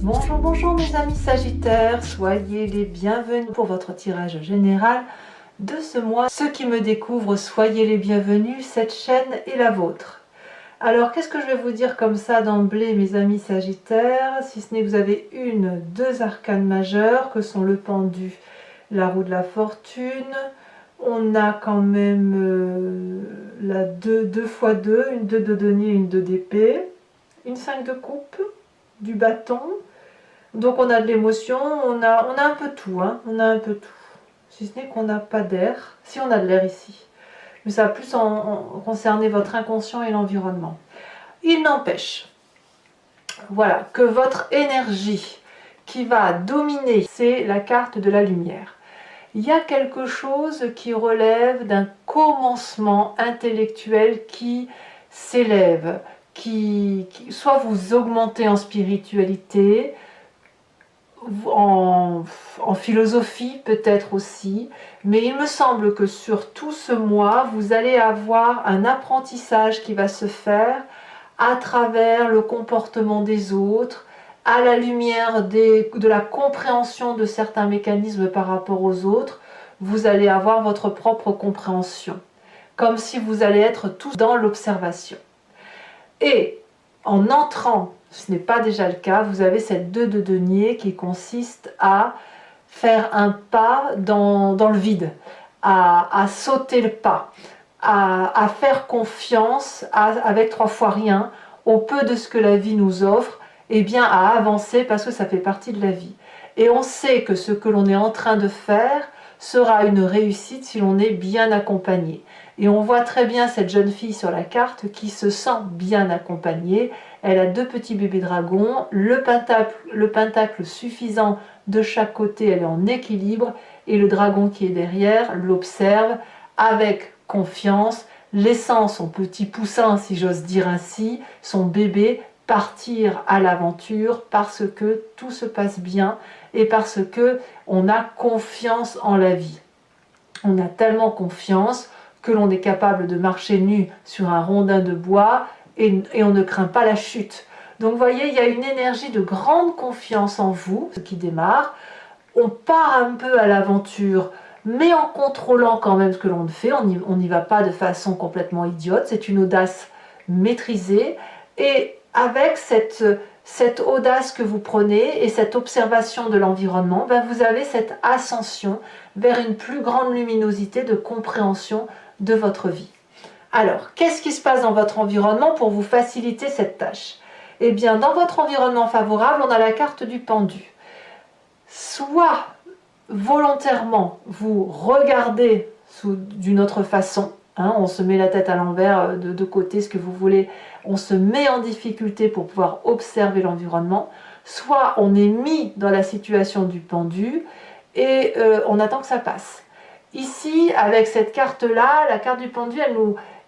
Bonjour, bonjour mes amis Sagittaires, soyez les bienvenus pour votre tirage général de ce mois. Ceux qui me découvrent, soyez les bienvenus, cette chaîne est la vôtre. Alors qu'est-ce que je vais vous dire comme ça d'emblée mes amis Sagittaires, si ce n'est que vous avez deux arcanes majeures que sont le pendu, la roue de la fortune. On a quand même la 2 x 2, une 2 de denier, une 2 d'épée, une 5 de coupe, du bâton. Donc on a de l'émotion, on a un peu tout, hein, on a un peu tout. Si ce n'est qu'on n'a pas d'air, si on a de l'air ici. Mais ça va plus concerner votre inconscient et l'environnement. Il n'empêche, voilà, que votre énergie qui va dominer, c'est la carte de la lumière. Il y a quelque chose qui relève d'un commencement intellectuel qui s'élève, qui soit vous augmentez en spiritualité, en philosophie peut-être aussi, mais il me semble que sur tout ce mois, vous allez avoir un apprentissage qui va se faire à travers le comportement des autres, à la lumière de la compréhension de certains mécanismes par rapport aux autres. Vous allez avoir votre propre compréhension, comme si vous allez être tous dans l'observation. Et en entrant, ce n'est pas déjà le cas, vous avez cette 2 de denier qui consiste à faire un pas dans le vide, à sauter le pas, à faire confiance avec 3 fois rien, au peu de ce que la vie nous offre, et bien à avancer parce que ça fait partie de la vie. Et on sait que ce que l'on est en train de faire sera une réussite si l'on est bien accompagné. Et on voit très bien cette jeune fille sur la carte qui se sent bien accompagnée. Elle a 2 petits bébés dragons, le pentacle suffisant de chaque côté, elle est en équilibre, et le dragon qui est derrière l'observe avec confiance, laissant son petit poussin, si j'ose dire ainsi, son bébé, partir à l'aventure parce que tout se passe bien et parce que on a confiance en la vie. On a tellement confiance que l'on est capable de marcher nu sur un rondin de bois et on ne craint pas la chute. Donc vous voyez, il y a une énergie de grande confiance en vous, ce qui démarre. On part un peu à l'aventure, mais en contrôlant quand même ce que l'on fait. On n'y va pas de façon complètement idiote, c'est une audace maîtrisée. Et avec cette audace que vous prenez et cette observation de l'environnement, ben vous avez cette ascension vers une plus grande luminosité de compréhension de votre vie. Alors, qu'est-ce qui se passe dans votre environnement pour vous faciliter cette tâche? Eh bien, dans votre environnement favorable, on a la carte du pendu. Soit volontairement, vous regardez d'une autre façon, hein, on se met la tête à l'envers, de côté, ce que vous voulez, on se met en difficulté pour pouvoir observer l'environnement, soit on est mis dans la situation du pendu et on attend que ça passe. Ici, avec cette carte-là, la carte du pendu,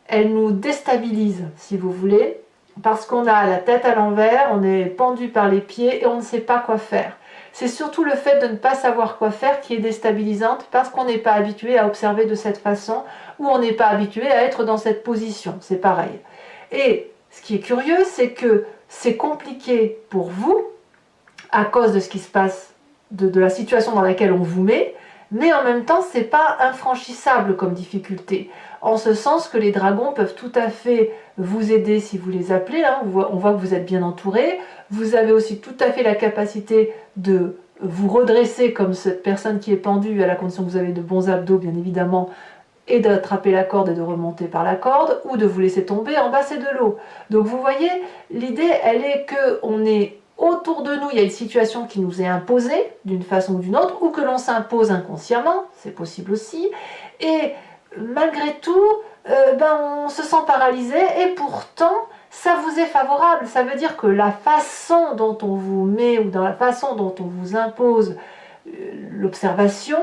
elle nous déstabilise, si vous voulez, parce qu'on a la tête à l'envers, on est pendu par les pieds et on ne sait pas quoi faire. C'est surtout le fait de ne pas savoir quoi faire qui est déstabilisante parce qu'on n'est pas habitué à observer de cette façon ou on n'est pas habitué à être dans cette position, c'est pareil. Et ce qui est curieux, c'est que c'est compliqué pour vous à cause de ce qui se passe, de la situation dans laquelle on vous met, mais en même temps, ce n'est pas infranchissable comme difficulté, en ce sens que les dragons peuvent tout à fait vous aider si vous les appelez, hein. On voit que vous êtes bien entouré, vous avez aussi tout à fait la capacité de vous redresser comme cette personne qui est pendue, à la condition que vous avez de bons abdos bien évidemment, et d'attraper la corde et de remonter par la corde, ou de vous laisser tomber en bas c'est de l'eau. Donc vous voyez, l'idée elle est qu'on est autour de nous, il y a une situation qui nous est imposée d'une façon ou d'une autre, ou que l'on s'impose inconsciemment, c'est possible aussi, et malgré tout, on se sent paralysé, et pourtant, ça vous est favorable. Ça veut dire que la façon dont on vous met, ou dans la façon dont on vous impose l'observation,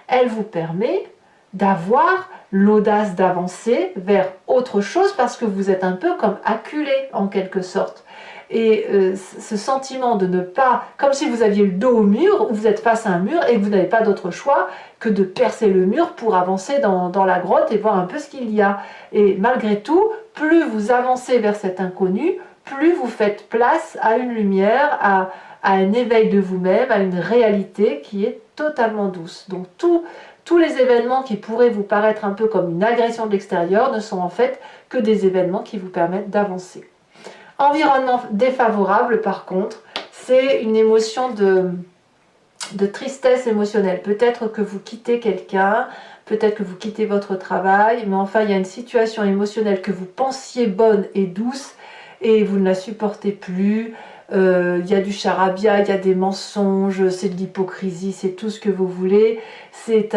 elle vous permet d'avoir l'audace d'avancer vers autre chose, parce que vous êtes un peu comme acculé, en quelque sorte. Et ce sentiment de ne pas, comme si vous aviez le dos au mur, ou vous êtes face à un mur et que vous n'avez pas d'autre choix que de percer le mur pour avancer dans la grotte et voir un peu ce qu'il y a. Et malgré tout, plus vous avancez vers cet inconnu, plus vous faites place à une lumière, à à un éveil de vous-même, à une réalité qui est totalement douce. Donc tous les événements qui pourraient vous paraître un peu comme une agression de l'extérieur ne sont en fait que des événements qui vous permettent d'avancer. Environnement défavorable par contre, c'est une émotion de tristesse émotionnelle. Peut-être que vous quittez quelqu'un, peut-être que vous quittez votre travail, mais enfin il y a une situation émotionnelle que vous pensiez bonne et douce et vous ne la supportez plus. Il y a du charabia, il y a des mensonges, c'est de l'hypocrisie, c'est tout ce que vous voulez. C'est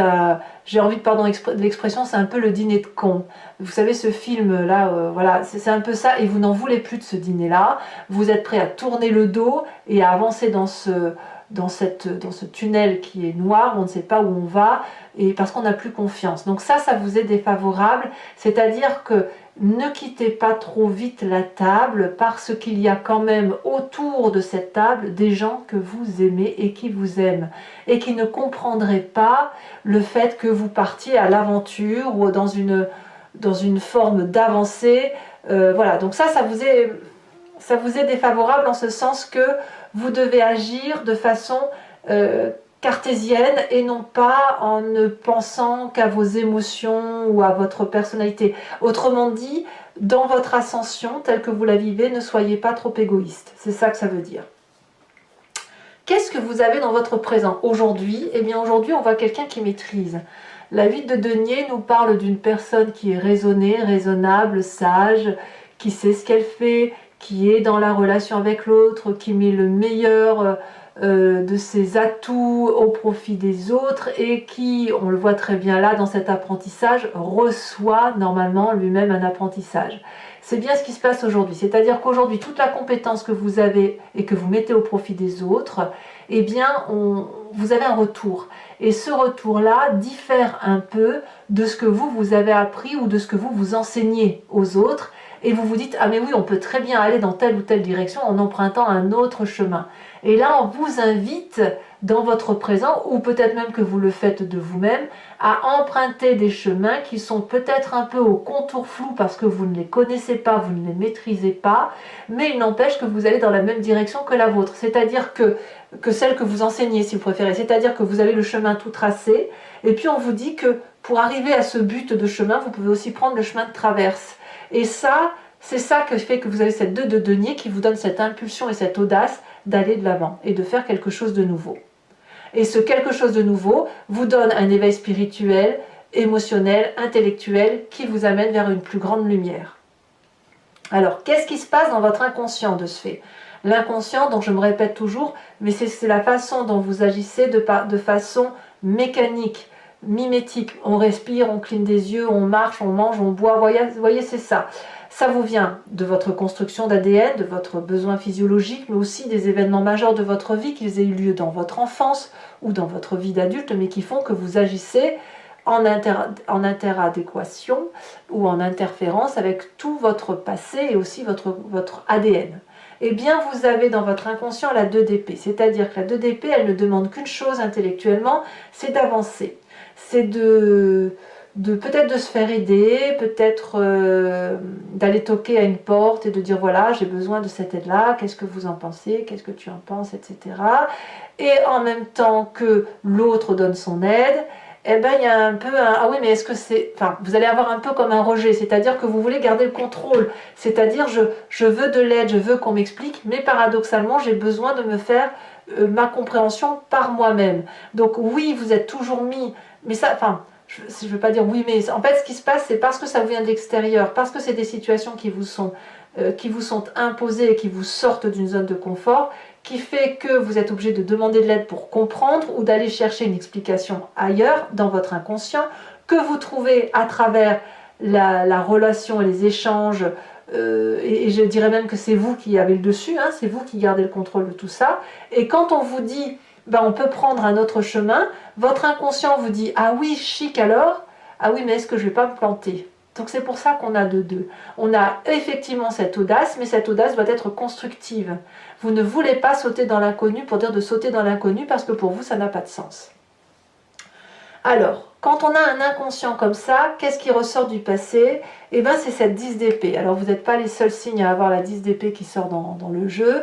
j'ai envie de pardon de l'expression, c'est un peu le dîner de con. Vous savez ce film là, voilà, c'est un peu ça et vous n'en voulez plus de ce dîner là. Vous êtes prêt à tourner le dos et à avancer dans ce tunnel qui est noir, on ne sait pas où on va, et parce qu'on n'a plus confiance. Donc ça vous est défavorable, c'est-à-dire que ne quittez pas trop vite la table, parce qu'il y a quand même autour de cette table des gens que vous aimez et qui vous aiment, et qui ne comprendraient pas le fait que vous partiez à l'aventure ou dans une forme d'avancée. Voilà, donc ça vous est défavorable en ce sens que vous devez agir de façon cartésienne et non pas en ne pensant qu'à vos émotions ou à votre personnalité. Autrement dit, dans votre ascension telle que vous la vivez, ne soyez pas trop égoïste. C'est ça que ça veut dire. Qu'est-ce que vous avez dans votre présent aujourd'hui? Eh bien aujourd'hui, on voit quelqu'un qui maîtrise. La 8 de denier nous parle d'une personne qui est raisonnée, raisonnable, sage, qui sait ce qu'elle fait, qui est dans la relation avec l'autre, qui met le meilleur de ses atouts au profit des autres et qui, on le voit très bien là dans cet apprentissage, reçoit normalement lui-même un apprentissage. C'est bien ce qui se passe aujourd'hui, c'est-à-dire qu'aujourd'hui, toute la compétence que vous avez et que vous mettez au profit des autres, eh bien, vous avez un retour. Et ce retour-là diffère un peu de ce que vous avez appris ou de ce que vous enseignez aux autres. Et vous vous dites, ah mais oui, on peut très bien aller dans telle ou telle direction en empruntant un autre chemin. Et là, on vous invite dans votre présent, ou peut-être même que vous le faites de vous-même, à emprunter des chemins qui sont peut-être un peu au contour flou parce que vous ne les connaissez pas, vous ne les maîtrisez pas, mais il n'empêche que vous allez dans la même direction que la vôtre. C'est-à-dire que celle que vous enseignez, si vous préférez. C'est-à-dire que vous avez le chemin tout tracé, et puis on vous dit que pour arriver à ce but de chemin, vous pouvez aussi prendre le chemin de traverse. Et ça, c'est ça que fait que vous avez cette 2 de denier qui vous donne cette impulsion et cette audace d'aller de l'avant et de faire quelque chose de nouveau. Et ce quelque chose de nouveau vous donne un éveil spirituel, émotionnel, intellectuel qui vous amène vers une plus grande lumière. Alors, qu'est-ce qui se passe dans votre inconscient de ce fait? L'inconscient, donc je me répète toujours, mais c'est la façon dont vous agissez de façon mécanique, mimétique. On respire, on cligne des yeux, on marche, on mange, on boit. Vous voyez, c'est ça. Ça vous vient de votre construction d'ADN, de votre besoin physiologique, mais aussi des événements majeurs de votre vie, qu'ils aient eu lieu dans votre enfance ou dans votre vie d'adulte, mais qui font que vous agissez en interadéquation ou en interférence avec tout votre passé et aussi votre ADN. Eh bien, vous avez dans votre inconscient la 2 d'épée, c'est-à-dire que la 2 d'épée, elle ne demande qu'une chose intellectuellement, c'est d'avancer, c'est peut-être de se faire aider, peut-être d'aller toquer à une porte et de dire voilà, j'ai besoin de cette aide-là, qu'est-ce que vous en pensez, qu'est-ce que tu en penses, etc. Et en même temps que l'autre donne son aide, eh ben, il y a un peu un ah oui, mais est-ce que c'est. Enfin, vous allez avoir un peu comme un rejet, c'est-à-dire que vous voulez garder le contrôle, c'est-à-dire je veux de l'aide, je veux qu'on m'explique, mais paradoxalement, j'ai besoin de me faire ma compréhension par moi-même. Donc, oui, vous êtes toujours mis, mais ça, enfin, je ne veux pas dire oui, mais en fait, ce qui se passe, c'est parce que ça vous vient de l'extérieur, parce que c'est des situations qui vous sont imposées et qui vous sortent d'une zone de confort, qui fait que vous êtes obligé de demander de l'aide pour comprendre ou d'aller chercher une explication ailleurs, dans votre inconscient, que vous trouvez à travers la relation et les échanges, et je dirais même que c'est vous qui avez le dessus, hein, c'est vous qui gardez le contrôle de tout ça. Et quand on vous dit, ben, on peut prendre un autre chemin, votre inconscient vous dit, ah oui, chic alors, ah oui, mais est-ce que je ne vais pas me planter? Donc c'est pour ça qu'on a de deux. On a effectivement cette audace, mais cette audace doit être constructive. Vous ne voulez pas sauter dans l'inconnu pour dire de sauter dans l'inconnu parce que pour vous, ça n'a pas de sens. Alors, quand on a un inconscient comme ça, qu'est-ce qui ressort du passé? Eh bien, c'est cette 10 d'épée. Alors, vous n'êtes pas les seuls signes à avoir la 10 d'épée qui sort dans le jeu.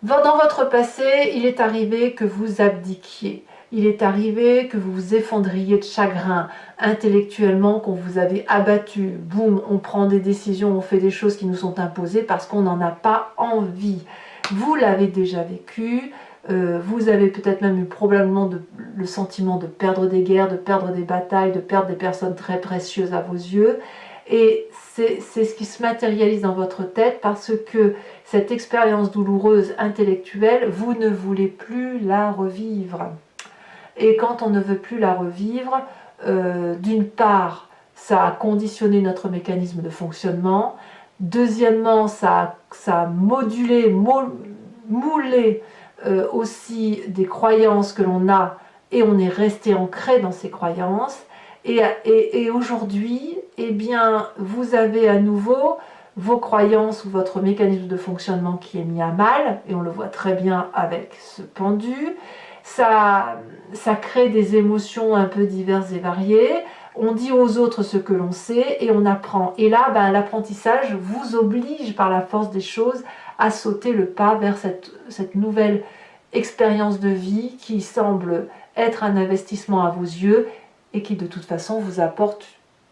Dans votre passé, il est arrivé que vous abdiquiez. Il est arrivé que vous vous effondriez de chagrin intellectuellement, qu'on vous avait abattu. Boum, on prend des décisions, on fait des choses qui nous sont imposées parce qu'on n'en a pas envie. Vous l'avez déjà vécu, vous avez peut-être même eu probablement le sentiment de perdre des guerres, de perdre des batailles, de perdre des personnes très précieuses à vos yeux. Et c'est ce qui se matérialise dans votre tête parce que cette expérience douloureuse intellectuelle, vous ne voulez plus la revivre. Et quand on ne veut plus la revivre, d'une part, ça a conditionné notre mécanisme de fonctionnement. Deuxièmement, ça a modulé, moulé aussi des croyances que l'on a et on est resté ancré dans ces croyances. Et aujourd'hui, eh bien, vous avez à nouveau vos croyances ou votre mécanisme de fonctionnement qui est mis à mal, et on le voit très bien avec ce pendu. Ça crée des émotions un peu diverses et variées. On dit aux autres ce que l'on sait et on apprend. Et là, l'apprentissage vous oblige par la force des choses à sauter le pas vers cette nouvelle expérience de vie qui semble être un investissement à vos yeux et qui de toute façon vous apporte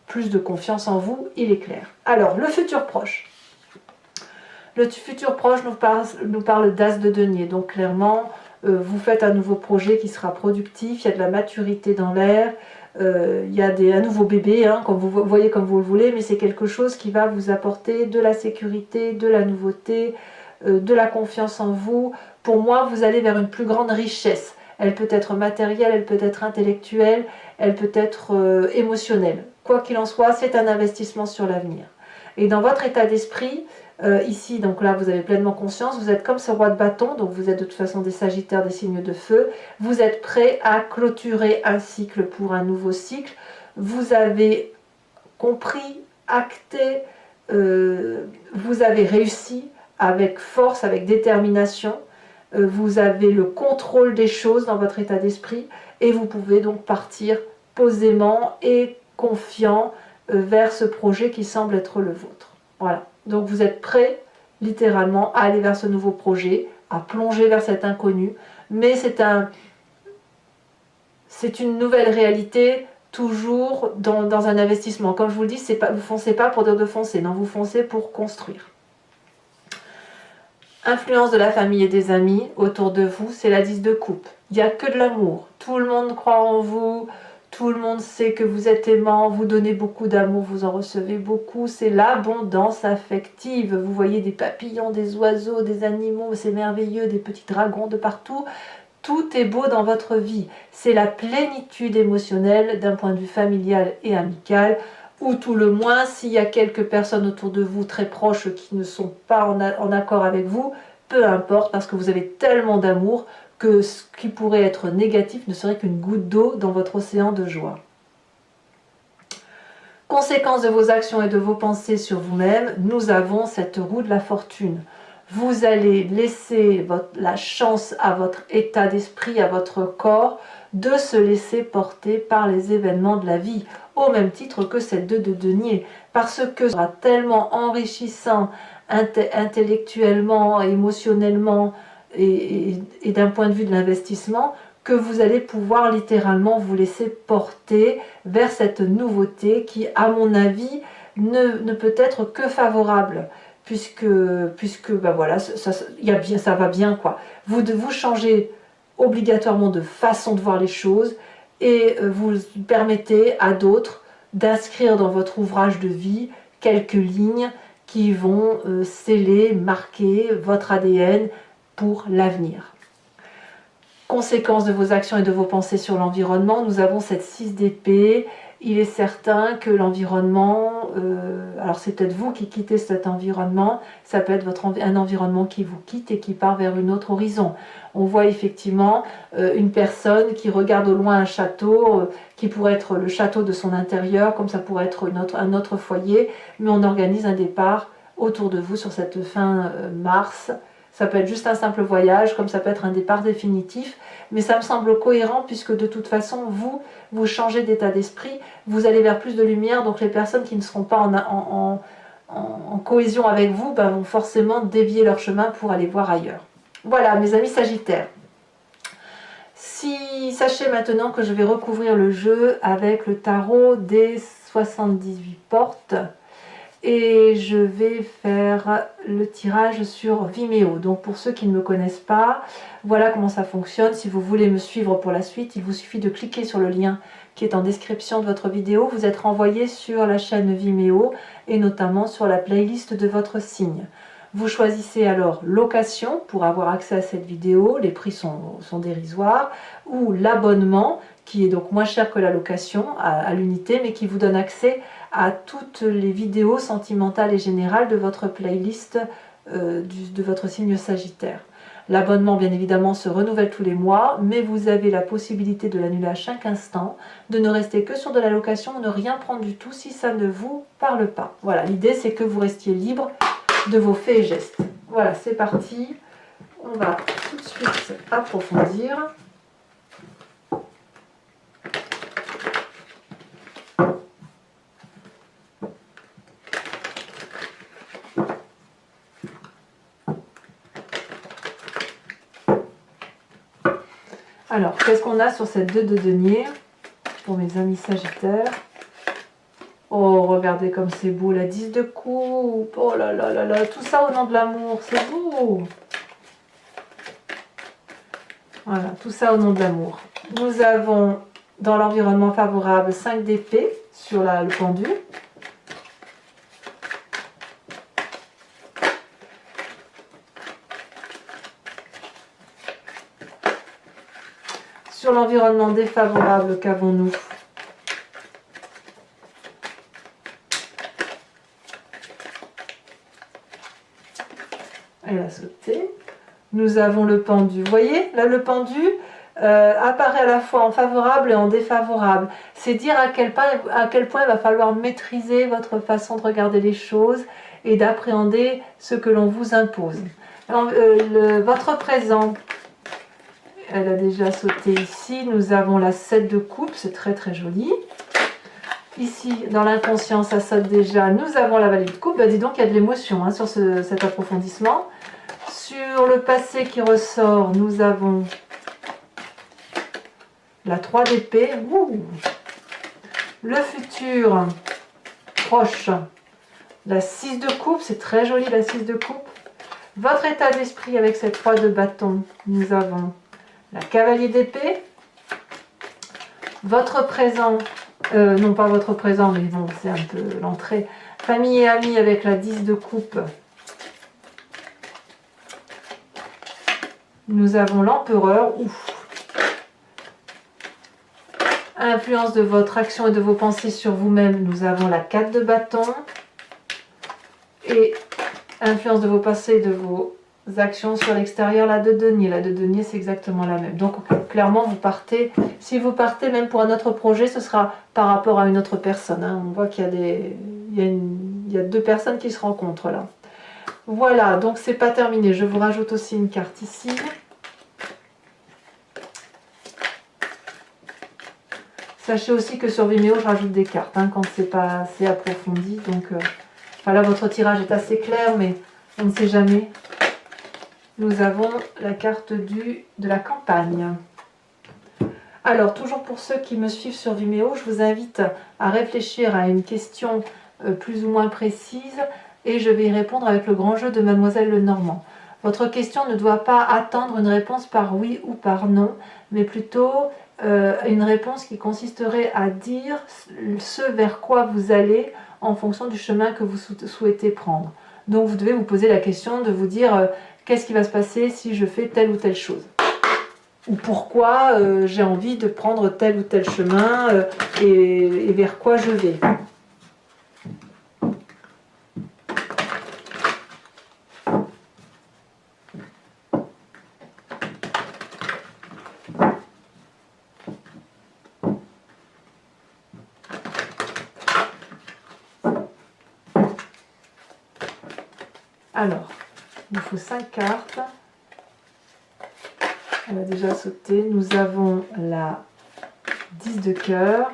plus de confiance en vous, il est clair. Alors, le futur proche. Le futur proche nous parle d'as de denier, donc clairement, vous faites un nouveau projet qui sera productif, il y a de la maturité dans l'air, il y a un nouveau bébé, hein, comme vous voyez comme vous le voulez, mais c'est quelque chose qui va vous apporter de la sécurité, de la nouveauté, de la confiance en vous. Pour moi, vous allez vers une plus grande richesse. Elle peut être matérielle, elle peut être intellectuelle, elle peut être émotionnelle. Quoi qu'il en soit, c'est un investissement sur l'avenir. Et dans votre état d'esprit, ici, donc là, vous avez pleinement conscience, vous êtes comme ce roi de bâton, donc vous êtes de toute façon des sagittaires, des signes de feu, vous êtes prêt à clôturer un cycle pour un nouveau cycle, vous avez compris, acté, vous avez réussi avec force, avec détermination, vous avez le contrôle des choses dans votre état d'esprit et vous pouvez donc partir posément et confiant vers ce projet qui semble être le vôtre. Voilà, donc vous êtes prêt littéralement à aller vers ce nouveau projet, à plonger vers cet inconnu, mais c'est une nouvelle réalité toujours dans un investissement. Comme je vous le dis, vous ne foncez pas pour dire de foncer, non, vous foncez pour construire. Influence de la famille et des amis autour de vous, c'est la 10 de coupe. Il n'y a que de l'amour. Tout le monde croit en vous, tout le monde sait que vous êtes aimant, vous donnez beaucoup d'amour, vous en recevez beaucoup. C'est l'abondance affective. Vous voyez des papillons, des oiseaux, des animaux, c'est merveilleux, des petits dragons de partout. Tout est beau dans votre vie. C'est la plénitude émotionnelle d'un point de vue familial et amical. Ou tout le moins, s'il y a quelques personnes autour de vous très proches qui ne sont pas en accord avec vous, peu importe, parce que vous avez tellement d'amour que ce qui pourrait être négatif ne serait qu'une goutte d'eau dans votre océan de joie. Conséquence de vos actions et de vos pensées sur vous-même, nous avons cette roue de la fortune. Vous allez laisser la chance à votre état d'esprit, à votre corps, de se laisser porter par les événements de la vie, au même titre que cette 2 de denier, parce que ce sera tellement enrichissant intellectuellement, émotionnellement et d'un point de vue de l'investissement, que vous allez pouvoir littéralement vous laisser porter vers cette nouveauté qui, à mon avis, ne peut être que favorable. Puisque voilà, ça va bien, quoi. Vous changez obligatoirement de façon de voir les choses et vous permettez à d'autres d'inscrire dans votre ouvrage de vie quelques lignes qui vont sceller, marquer votre ADN pour l'avenir. Conséquence de vos actions et de vos pensées sur l'environnement, nous avons cette 6 d'épée. Il est certain que l'environnement, alors c'est peut-être vous qui quittez cet environnement, ça peut être un environnement qui vous quitte et qui part vers un autre horizon. On voit effectivement une personne qui regarde au loin un château, qui pourrait être le château de son intérieur, comme ça pourrait être un autre foyer, mais on organise un départ autour de vous sur cette fin mars. Ça peut être juste un simple voyage, comme ça peut être un départ définitif, mais ça me semble cohérent puisque de toute façon, vous changez d'état d'esprit, vous allez vers plus de lumière, donc les personnes qui ne seront pas en cohésion avec vous vont forcément dévier leur chemin pour aller voir ailleurs. Voilà, mes amis Sagittaires. Sachez maintenant que je vais recouvrir le jeu avec le tarot des 78 portes. Et je vais faire le tirage sur Vimeo. Donc pour ceux qui ne me connaissent pas, voilà comment ça fonctionne. Si vous voulez me suivre pour la suite, il vous suffit de cliquer sur le lien qui est en description de votre vidéo. Vous êtes renvoyé sur la chaîne Vimeo et notamment sur la playlist de votre signe. Vous choisissez alors location pour avoir accès à cette vidéo, les prix sont dérisoires, ou l'abonnement qui est donc moins cher que la location à l'unité, mais qui vous donne accès à toutes les vidéos sentimentales et générales de votre playlist de votre signe Sagittaire. L'abonnement, bien évidemment, se renouvelle tous les mois, mais vous avez la possibilité de l'annuler à chaque instant, de ne rester que sur de la location, ne rien prendre du tout si ça ne vous parle pas. Voilà, l'idée c'est que vous restiez libre de vos faits et gestes. Voilà, c'est parti. On va tout de suite approfondir. Alors, qu'est-ce qu'on a sur cette 2 de denier pour mes amis Sagittaires? Oh, regardez comme c'est beau, la 10 de coupe. Oh là là là là, tout ça au nom de l'amour, c'est beau. Voilà, tout ça au nom de l'amour. Nous avons dans l'environnement favorable 5 d'épée sur le pendu. Sur l'environnement défavorable, qu'avons-nous? Elle a sauté. Nous avons le pendu. Vous voyez, là, le pendu apparaît à la fois en favorable et en défavorable. C'est dire à quel point il va falloir maîtriser votre façon de regarder les choses et d'appréhender ce que l'on vous impose. Alors, votre présent, elle a déjà sauté ici. Nous avons la 7 de coupe, c'est très très joli. Ici, dans l'inconscient, ça saute déjà. Nous avons la valise de coupe. Bah, dis donc, il y a de l'émotion hein, sur cet approfondissement. Sur le passé qui ressort, nous avons la 3 d'épée. Le futur proche, la 6 de coupe. C'est très joli, la 6 de coupe. Votre état d'esprit avec cette 3 de bâton, nous avons la cavalier d'épée. Votre présent, non pas votre présent, mais bon, c'est un peu l'entrée. Famille et amis avec la 10 de coupe. Nous avons l'empereur. Influence de votre action et de vos pensées sur vous-même. Nous avons la 4 de bâton. Et influence de vos pensées et de vos actions sur l'extérieur, la 2 de denier. La 2 de denier, c'est exactement la même. Donc, clairement, vous partez. Si vous partez même pour un autre projet, ce sera par rapport à une autre personne. Hein. On voit qu'il y a 2 personnes qui se rencontrent là. Voilà, donc c'est pas terminé. Je vous rajoute aussi une carte ici. Sachez aussi que sur Vimeo, je rajoute des cartes hein, quand c'est pas assez approfondi. Donc, voilà, votre tirage est assez clair, mais on ne sait jamais. Nous avons la carte de la campagne. Alors, toujours pour ceux qui me suivent sur Vimeo, je vous invite à réfléchir à une question plus ou moins précise et je vais y répondre avec le grand jeu de Mademoiselle Lenormand. Votre question ne doit pas attendre une réponse par oui ou par non, mais plutôt une réponse qui consisterait à dire ce vers quoi vous allez en fonction du chemin que vous souhaitez prendre. Donc vous devez vous poser la question de vous dire qu'est-ce qui va se passer si je fais telle ou telle chose. Ou pourquoi j'ai envie de prendre tel ou tel chemin et vers quoi je vais. Alors, il nous faut 5 cartes. Elle a déjà sauté. Nous avons la 10 de cœur.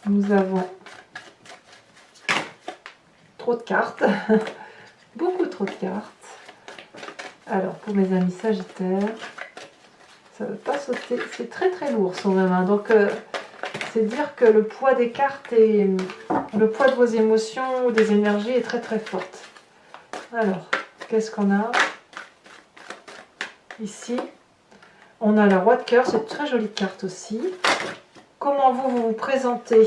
nous avons trop de cartes, beaucoup trop de cartes. Alors, pour mes amis Sagittaires, ça ne veut pas sauter, c'est très très lourd sur ma main. Donc, c'est dire que le poids des cartes et le poids de vos émotions ou des énergies est très très forte. Alors, qu'est-ce qu'on a ici? On a la roi de cœur, c'est une très jolie carte aussi. Comment vous vous présentez?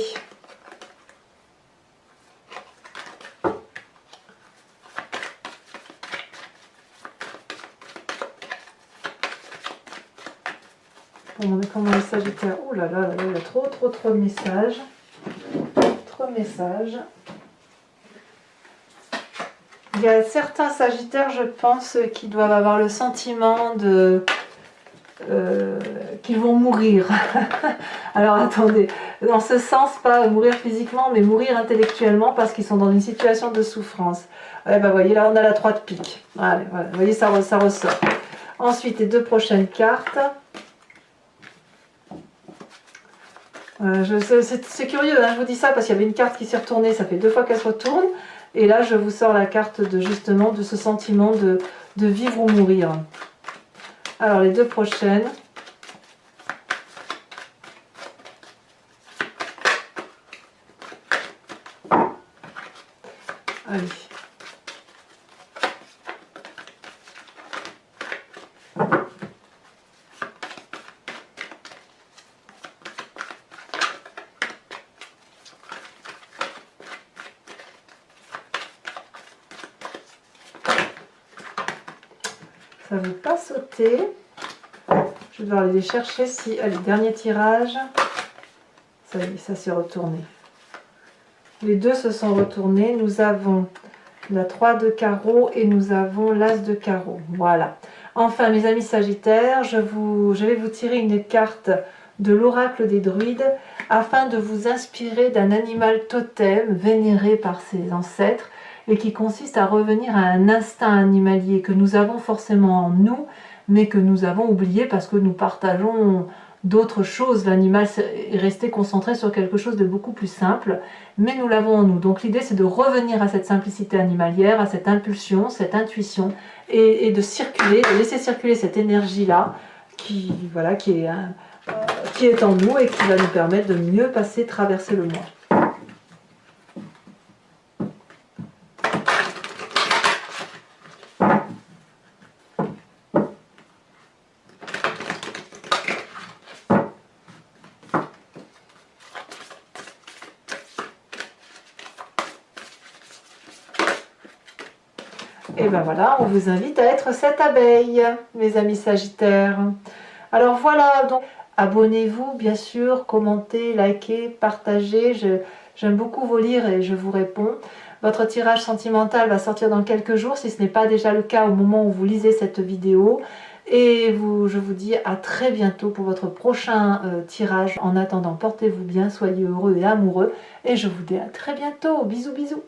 Comment les Sagittaires? Oh là là, là, il y a trop de messages. Trop de messages. Il y a certains Sagittaires, je pense, qui doivent avoir le sentiment de qu'ils vont mourir. Alors attendez, dans ce sens, pas mourir physiquement, mais mourir intellectuellement parce qu'ils sont dans une situation de souffrance. Ouais, bah, voyez, là on a la 3 de pique. Allez, voilà, vous voyez, ça ressort. Ensuite, les deux prochaines cartes. C'est curieux, hein, je vous dis ça parce qu'il y avait une carte qui s'est retournée, ça fait 2 fois qu'elle se retourne. Et là, je vous sors la carte de justement de ce sentiment de vivre ou mourir. Alors, les deux prochaines. Allez. Ça ne veut pas sauter. Je vais devoir aller les chercher si... Allez, dernier tirage. Ça y est, ça s'est retourné. Les deux se sont retournés. Nous avons la 3 de carreau et nous avons l'as de carreau. Voilà. Enfin, mes amis Sagittaires, je vais vous tirer une carte de l'oracle des druides afin de vous inspirer d'un animal totem vénéré par ses ancêtres et qui consiste à revenir à un instinct animalier que nous avons forcément en nous, mais que nous avons oublié parce que nous partageons d'autres choses. L'animal est resté concentré sur quelque chose de beaucoup plus simple, mais nous l'avons en nous. Donc l'idée, c'est de revenir à cette simplicité animalière, à cette impulsion, cette intuition, et de circuler, de laisser circuler cette énergie-là qui est en nous et qui va nous permettre de mieux traverser le mois. Et ben voilà, on vous invite à être cette abeille, mes amis Sagittaires. Alors voilà, donc abonnez-vous bien sûr, commentez, likez, partagez. J'aime beaucoup vous lire et je vous réponds. Votre tirage sentimental va sortir dans quelques jours, si ce n'est pas déjà le cas au moment où vous lisez cette vidéo. Et je vous dis à très bientôt pour votre prochain tirage. En attendant, portez-vous bien, soyez heureux et amoureux. Et je vous dis à très bientôt. Bisous, bisous.